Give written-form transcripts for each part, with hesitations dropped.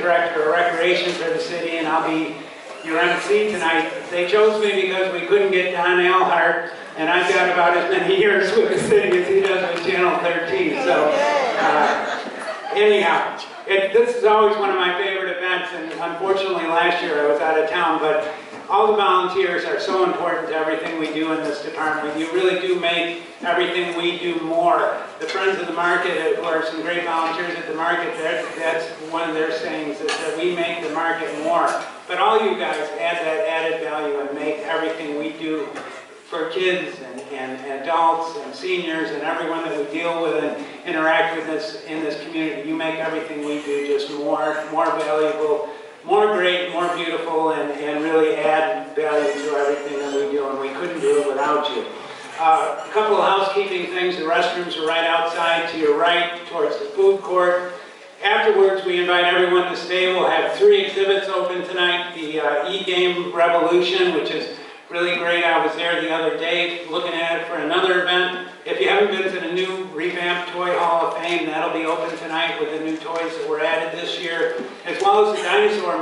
Director of Recreation for the city, and I'll be your MC tonight. They chose me because we couldn't get Don Alhart, and I've got about as many years with the city as he does with Channel 13. So, anyhow, this is always one of my favorite events, and unfortunately last year I was out of town, but all the volunteers are so important to everything we do in this department. You really do make everything we do more. The Friends of the Market, who are some great volunteers at the market, that's one of their sayings, is that we make the market more. But all you guys add that added value and make everything we do for kids and adults and seniors and everyone that we deal with and interact with in this community. You make everything we do just more valuable, more great, more beautiful, and really add value to everything that we do, and we couldn't do it without you. A couple of housekeeping things. The restrooms are right outside to your right towards the food court. Afterwards, we invite everyone to stay. We'll have 3 exhibits open tonight. The e-game Revolution, which is really great. I was there the other day looking at it for another event. If you haven't been to the new revamped Toy Hall of Fame, that'll be open tonight with the new toys that were added this year, as well as the dinosaur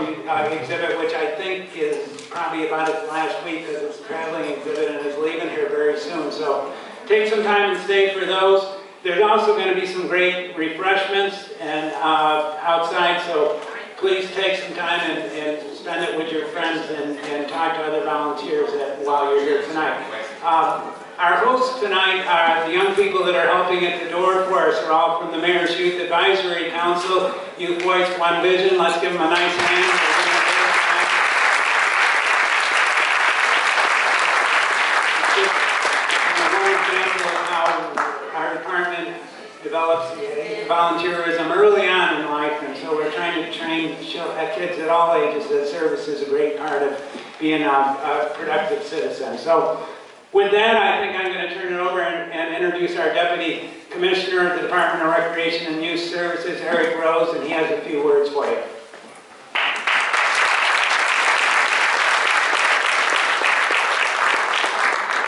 exhibit, which I think is probably about its last week because it's a traveling exhibit and is leaving here very soon. So take some time and stay for those. There's also going to be some great refreshments and outside, so please take some time and spend it with your friends and talk to other volunteers while you're here tonight. Our hosts tonight are the young people that are helping at the door for us are all from the Mayor's Youth Advisory Council, Youth Voice One Vision. Let's give them a nice hand. One example of how our department develops volunteerism early on in life, and so we're trying to train kids at all ages that service is a great part of being a productive citizen. So with that, I think I'm going to turn it over and introduce our Deputy Commissioner of the Department of Recreation and Youth Services, Eric Rose, and he has a few words for you.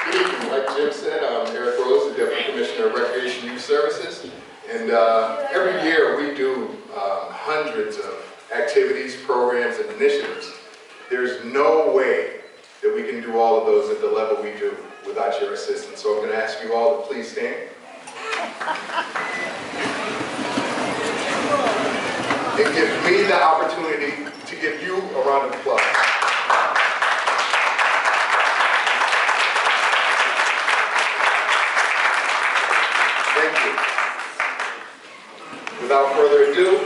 Good evening. Like Jim said, I'm Eric Rose, the Deputy Commissioner of Recreation and Youth Services. And every year we do hundreds of activities, programs, and initiatives. There's no way that we can do all of those at the level we do without your assistance. So I'm going to ask you all to please stand. And give me the opportunity to give you a round of applause. Thank you. Without further ado,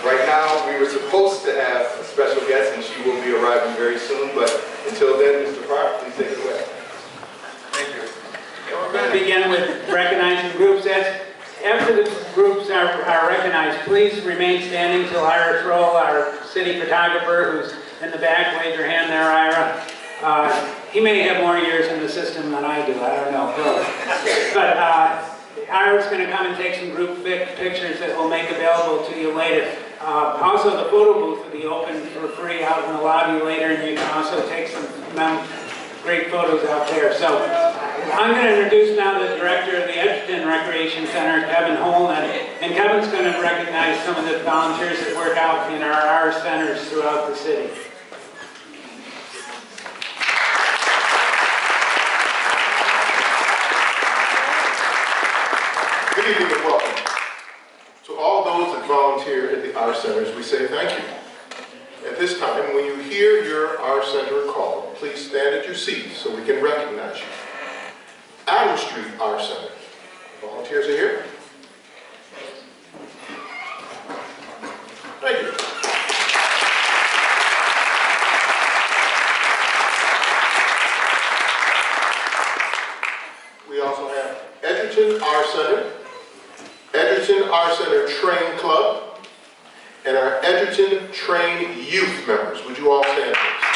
right now we were supposed to have a special guest and she will be arriving very soon, but until then, Mr. Park, please take it away. Thank you. We're going to begin with recognizing groups. After the groups are recognized, please remain standing till Ira Troll, our city photographer, who's in the back. Wave your hand there, Ira. He may have more years in the system than I do. I don't know. But Ira's going to come and take some group pictures that we'll make available to you later. Also, the photo booth will be open for free out in the lobby later, and you can also take some great photos out there. So I'm going to introduce now the director of the Edgerton Recreation Center, Kevin Holman, and Kevin's going to recognize some of the volunteers that work out in our centers throughout the city. Good evening and welcome. To all those that volunteer at the Our Centers, we say thank you. At this time, when you hear your Our Center call, please stand at your seats so we can recognize you. Adams Street Our Center. Volunteers are here. Thank you. We also have Edgerton Our Center, Edgerton Our Center Train Club, and our Edgerton Train Youth members. Would you all stand, please?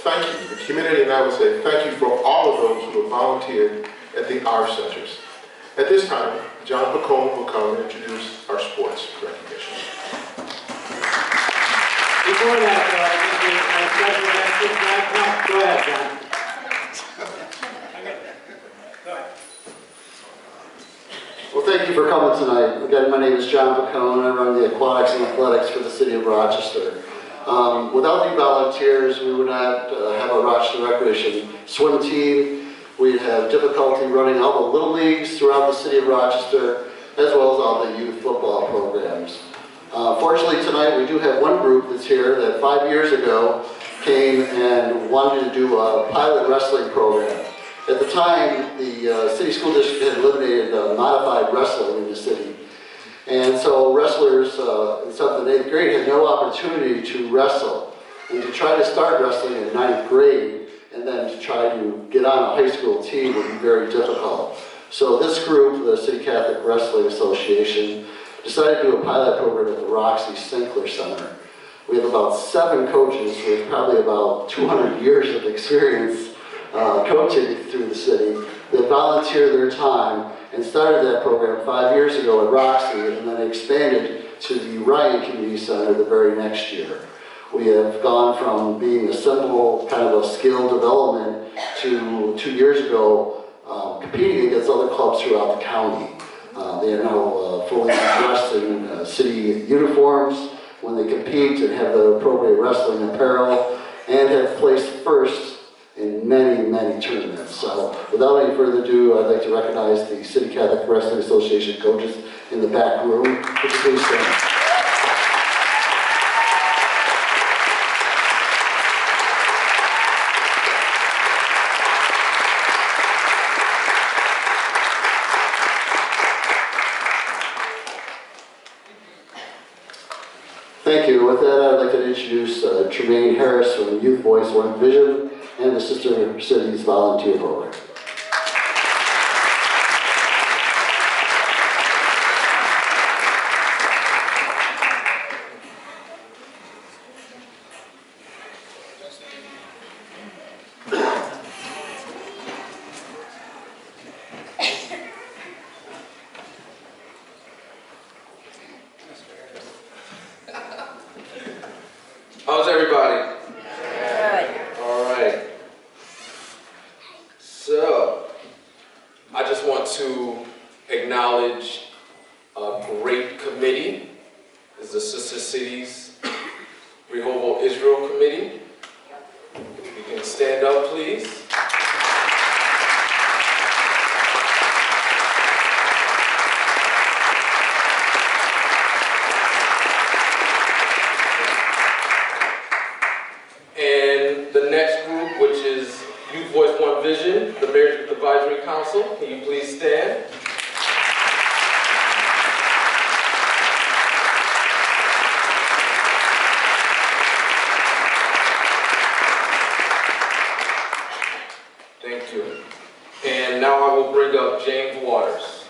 thank you. The community and I would say thank you for all of those who have volunteered at the Our Centers. At this time, John Pacone will come and introduce our sports recognition. Before that, though, I think our special guest is back. No, go ahead, John. Go ahead. Well, thank you for coming tonight. Again, my name is John Pacone. I run the aquatics and athletics for the city of Rochester. Without the volunteers, we would not have a Rochester Recreation swim team. We'd have difficulty running all the little leagues throughout the city of Rochester, as well as all the youth football programs. Fortunately, tonight we do have one group that's here that 5 years ago came and wanted to do a pilot wrestling program. At the time, the city school district had eliminated modified wrestling in the city. And so wrestlers in 7th and 8th grade had no opportunity to wrestle. And to try to start wrestling in 9th grade and then to try to get on a high school team would be very difficult. So this group, the City Catholic Wrestling Association, decided to do a pilot program at the Roxy Sinclair Center. We have about 7 coaches with probably about 200 years of experience coaching through the city that volunteered their time and started that program 5 years ago at Roxy and then expanded to the Ryan Community Center the very next year. We have gone from being a simple kind of a skill development to 2 years ago competing against other clubs throughout the county. They are now fully dressed in city uniforms when they compete and have the appropriate wrestling apparel and have placed first in many, many tournaments. So without any further ado, I'd like to recognize the City Catholic Wrestling Association coaches in the back room. Would you please stand? Thank you. With that, I'd like to introduce Tremaine Harris from Youth Voice One Vision and the Sister Cities Volunteer Program. How's everybody? Good. All right. So, I just want to acknowledge a great committee. It's the Sister Cities Rehoboth Israel Committee. If you can stand up, please. And the next group, which is Youth Voice One Vision, the Marriage Advisory Council, can you please stand? Thank you. And now I will bring up James Waters.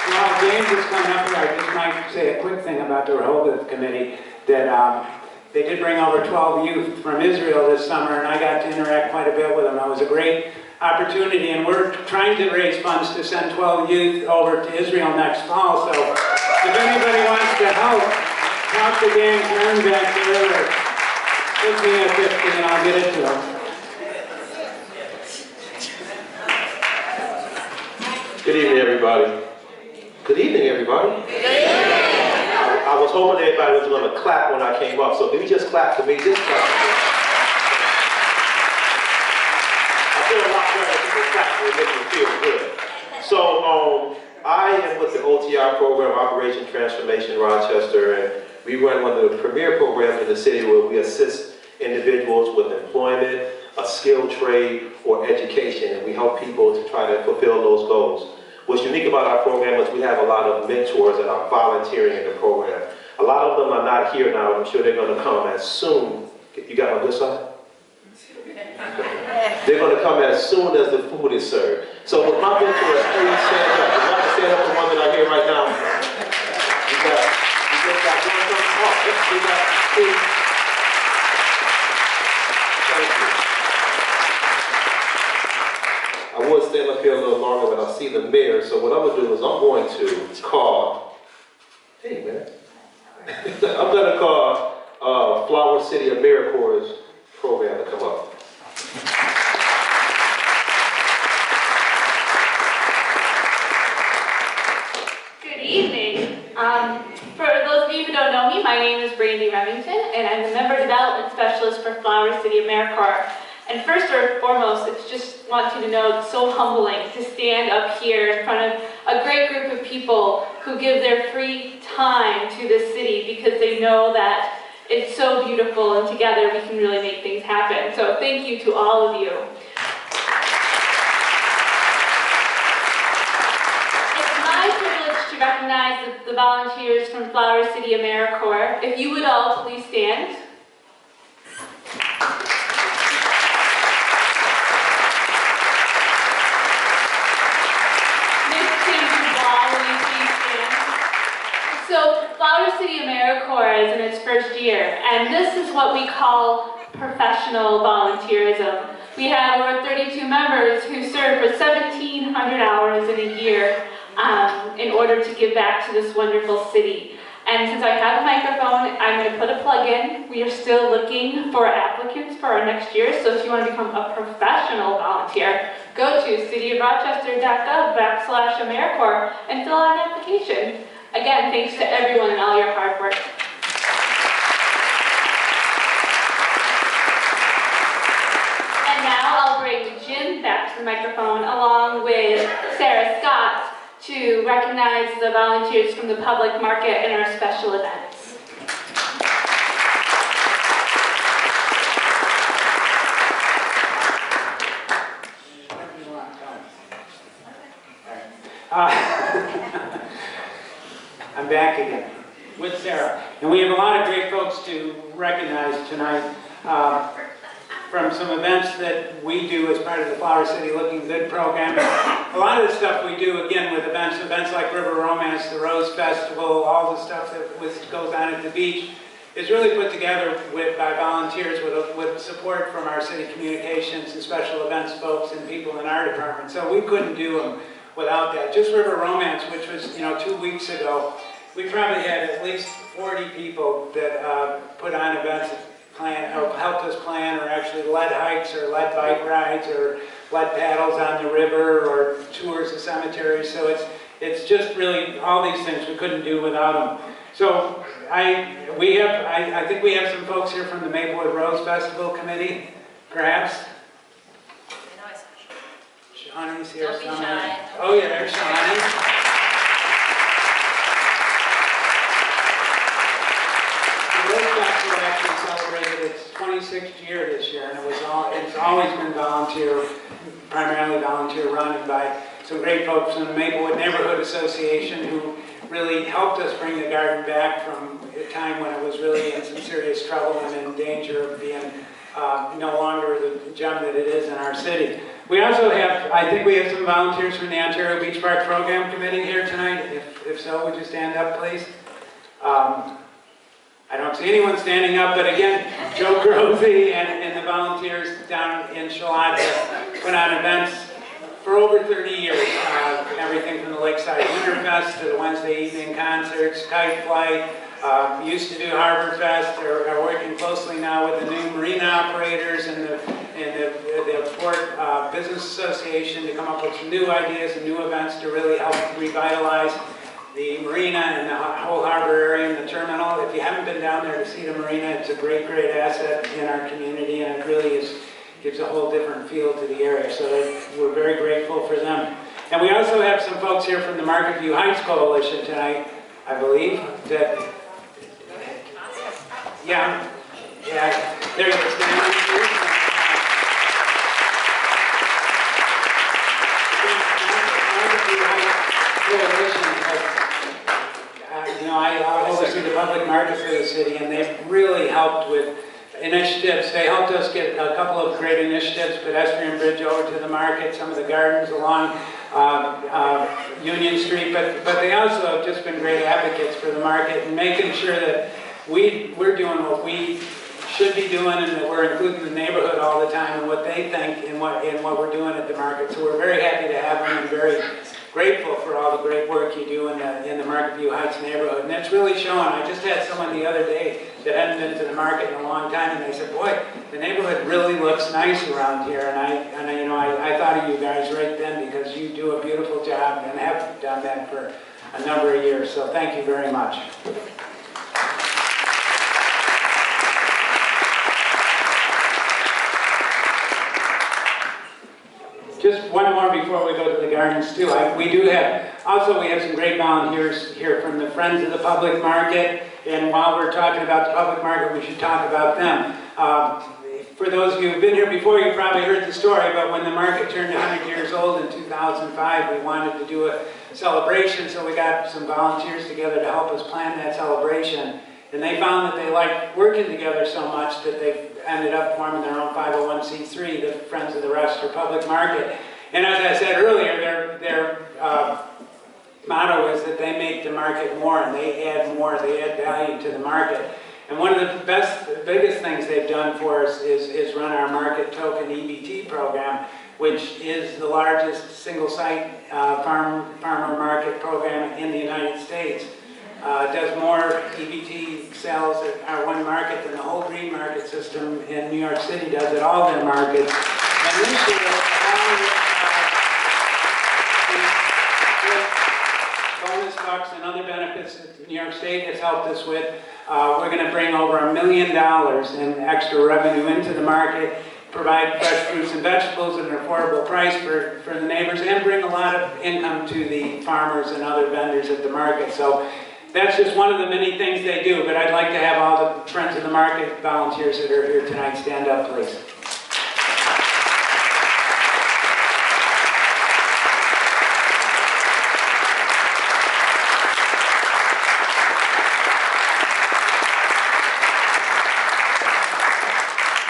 While James is coming up here, I just might say a quick thing about the Rehoboth Committee, that they did bring over 12 youth from Israel this summer, and I got to interact quite a bit with them. It was a great opportunity, and we're trying to raise funds to send 12 youth over to Israel next fall, so if anybody wants to help, talk to Dan Kern back there, or put me at 50 and I'll get it to them. Good evening, everybody. Good evening, everybody. I was hoping everybody was going to clap when I came up, so can you just clap for me? Just clap for me. I feel a lot better when people clap and it makes me feel good. So I am with the OTR program, Operation Transformation Rochester, and we run one of the premier programs in the city where we assist individuals with employment, a skilled trade, or education, and we help people to try to fulfill those goals. What's unique about our program is we have a lot of mentors that are volunteering in the program. A lot of them are not here now. I'm sure they're going to come as soon. You got on this side? They're going to come as soon as the food is served. So with my mentors, please stand up. Would you like to stand up for one that I hear right now? You just got one. we got two. Thank you. I would stand up here a little longer, but I see the mayor, so what I'm gonna do is I'm going to call, hey man, I'm gonna call Flower City AmeriCorps program to come up. Good evening. For those of you who don't know me, my name is Brandy Remington, and I'm the Member Development Specialist for Flower City AmeriCorps. And first and foremost, it's just want you to know it's so humbling to stand up here in front of a great group of people who give their free time to this city because they know that it's so beautiful and together we can really make things happen. So thank you to all of you. Recognize the volunteers from Flower City AmeriCorps. If you would all please stand. So Flower City AmeriCorps is in its first year, and this is what we call professional volunteerism. We have over 32 members who serve for 1,700 hours in a year in order to give back to this wonderful city. And since I have a microphone, I'm going to put a plug in. We are still looking for applicants for our next year, so if you want to become a professional volunteer, go to cityofrochester.gov/AmeriCorps and fill out an application. Again, thanks to everyone and all your hard work. And now I'll bring Jim back to the microphone along with Sarah Scott to recognize the volunteers from the public market and our special events. I'm back again with Sarah. And we have a lot of great folks to recognize tonight from some events that we do as part of the Flower City Looking Good program. A lot of the stuff we do, again, with events like River Romance, the Rose Festival, all the stuff that goes on at the beach, is really put together by volunteers with support from our city communications and special events folks and people in our department. So we couldn't do them without that. Just River Romance, which was 2 weeks ago, we probably had at least 40 people that put on events, helped us plan, or actually led hikes, or led bike rides, or led paddles on the river, or tours of cemeteries. So it's just really all these things we couldn't do without them. So I think we have some folks here from the Maplewood Rose Festival Committee, perhaps. Shawnee's here. Don't be shy. Oh yeah, there's Shawnee. The Rose Festival actually celebrated its 26th year this year, and it's always been primarily volunteer run, and by some great folks in the Maplewood Neighborhood Association who really helped us bring the garden back from a time when it was really in some serious trouble and in danger of being no longer the gem that it is in our city. We also have, I think we have some volunteers from the Ontario Beach Park Program Committee here tonight. If so, would you stand up, please? I don't see anyone standing up, but again, Joe Grosey and the volunteers down in Charlotte have put on events for over 30 years. Everything from the Lakeside Winterfest to the Wednesday evening concerts, kite flight, used to do Harbor Fest. They're working closely now with the new marina operators and the Port Business Association to come up with some new ideas and new events to really help revitalize the marina and the whole harbor area and the terminal. If you haven't been down there to see the marina, it's a great asset in our community, and it really gives a whole different feel to the area. So we're very grateful for them. And we also have some folks here from the Market View Heights Coalition tonight, I believe. Yeah, there's a I oversee the public market for the city, and they've really helped with initiatives. They helped us get a couple of great initiatives, pedestrian bridge over to the market, some of the gardens along Union Street, but they also have just been great advocates for the market and making sure that we're doing what we should be doing, and that we're including the neighborhood all the time and what they think and what we're doing at the market. So we're very happy to have them and very grateful for all the great work you do in the Market View Heights neighborhood. And it's really showing. I just had someone the other day that hadn't been to the market in a long time, and they said, boy, the neighborhood really looks nice around here. And I thought of you guys right then, because you do a beautiful job and have done that for a number of years. So thank you very much. Just one more before we go to the gardens too. We have some great volunteers here from the Friends of the Public Market, and while we're talking about the public market, we should talk about them. For those of you who've been here before, you probably heard the story, but when the market turned 100 years old in 2005, we wanted to do a celebration, so we got some volunteers together to help us plan that celebration. And they found that they liked working together so much that they ended up forming their own 501c3, the Friends of the Rochester Public Market. And as I said earlier, their motto is that they make the market more, and they add value to the market. And one of the biggest things they've done for us is run our Market Token EBT program, which is the largest single-site farmer market program in the United States. Does more EBT sales at our one market than the whole green market system in New York City does at all their markets. And this year, along with bonus bucks and other benefits that New York State has helped us with, we're going to bring over $1 million in extra revenue into the market, provide fresh fruits and vegetables at an affordable price for the neighbors, and bring a lot of income to the farmers and other vendors at the market. So that's just one of the many things they do, but I'd like to have all the Friends of the Market volunteers that are here tonight stand up, please.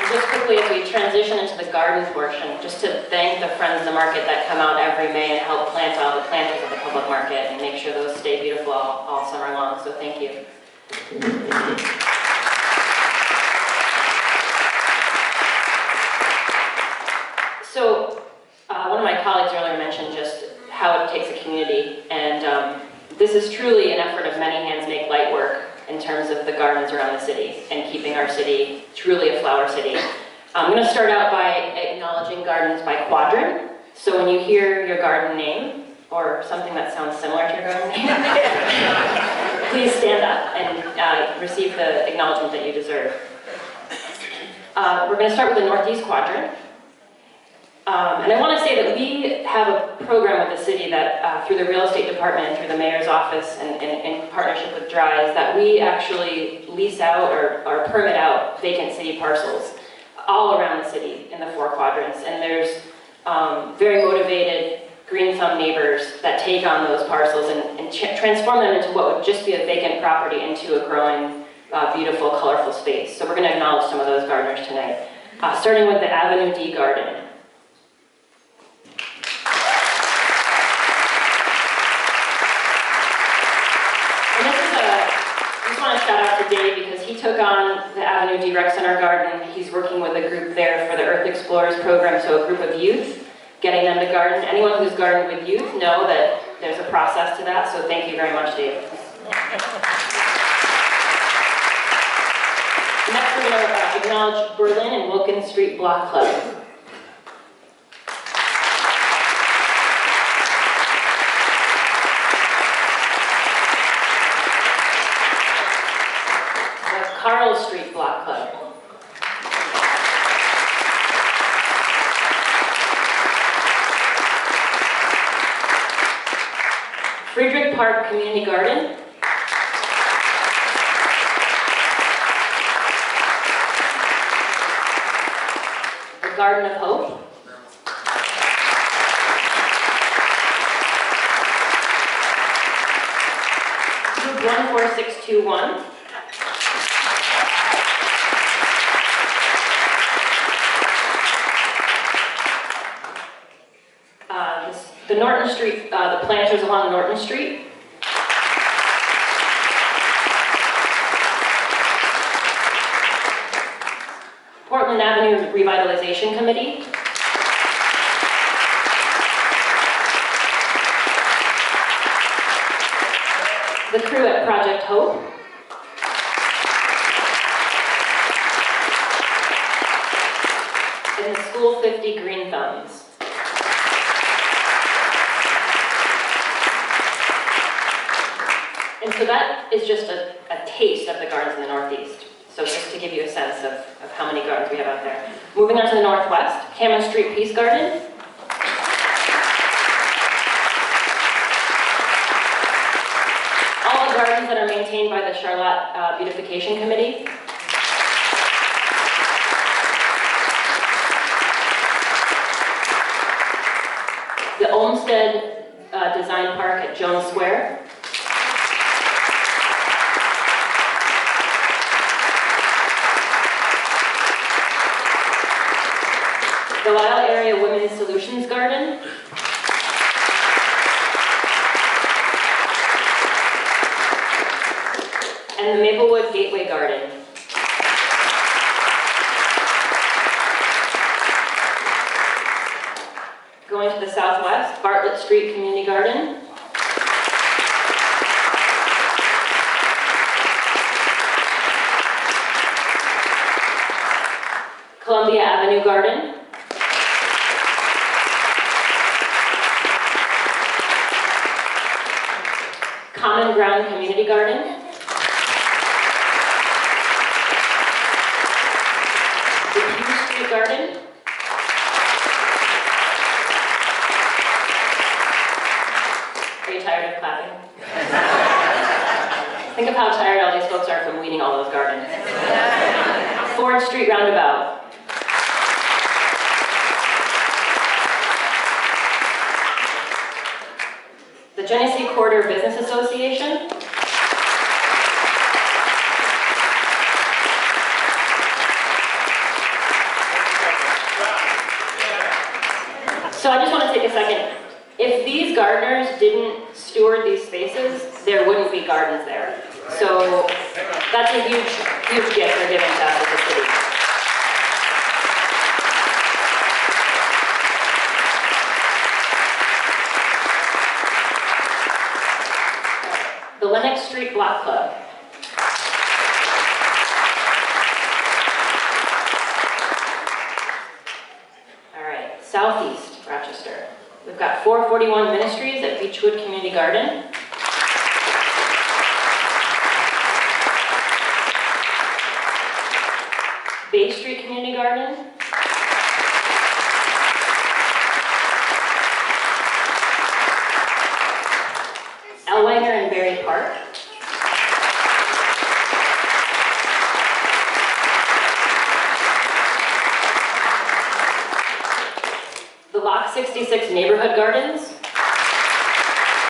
Just quickly, as we transition into the garden portion, just to thank the Friends of the Market that come out every May and help plant all the planters of the public market and make sure those stay beautiful all summer long, so thank you. So, one of my colleagues earlier mentioned just how it takes a community, and this is truly an effort of many hands make light work in terms of the gardens around the city and keeping our city truly a flower city. I'm going to start out by acknowledging gardens by quadrant. So when you hear your garden name, or something that sounds similar to your garden name, please stand up and receive the acknowledgement that you deserve. We're going to start with the northeast quadrant. And I want to say that we have a program with the city that, through the real estate department, through the mayor's office, and in partnership with DRIVE, that we actually lease out or permit out vacant city parcels all around the city in the 4 quadrants. And there's very motivated green thumb neighbors that take on those parcels and transform them into what would just be a vacant property into a growing, beautiful, colorful space. So we're going to acknowledge some of those gardeners tonight. Starting with the Avidin Tea Garden. Shout out to Dave because he took on the Avenue D Rec Center Garden. He's working with a group there for the Earth Explorers program, so a group of youth, getting them to garden. Anyone who's gardened with youth know that there's a process to that, so thank you very much, Dave. Next, we're going to acknowledge Berlin and Wilkins Street Block Club. Carl Street Block Club. Friedrich Park Community Garden. The Garden of Hope. Group 14621. The Norton Street, the planters along Norton Street. Portland Avenue Revitalization Committee. The crew at Project Hope. And the School 50 Green Thumbs. And so that is just a taste of the gardens in the Northeast. So just to give you a sense of how many gardens we have out there. Moving on to the Northwest, Hammond Street Peace Garden. All the gardens that are maintained by the Charlotte Beautification Committee. The Olmsted Design Park at Jones Square. The Lisle Area Women's Solutions Garden. And the Maplewood Gateway Garden. Going to the southwest, Bartlett Street Community Garden. Columbia Avenue Garden. Common Ground Community Garden. The Pew Street Garden. Are you tired of clapping? Think of how tired all these folks are from weeding all those gardens. Ford Street Roundabout. The Genesee Corridor Business Association. So I just want to take a second. If these gardeners didn't steward these spaces, there wouldn't be gardens there. So that's a huge, huge gift they're giving to us as a city. The Lenox Street Block Club. All right, Southeast Rochester. We've got 441 Ministries at Beechwood Community Garden. Bay Street Community Garden. Ellwanger and Berry Park. The Lock 66 Neighborhood Gardens.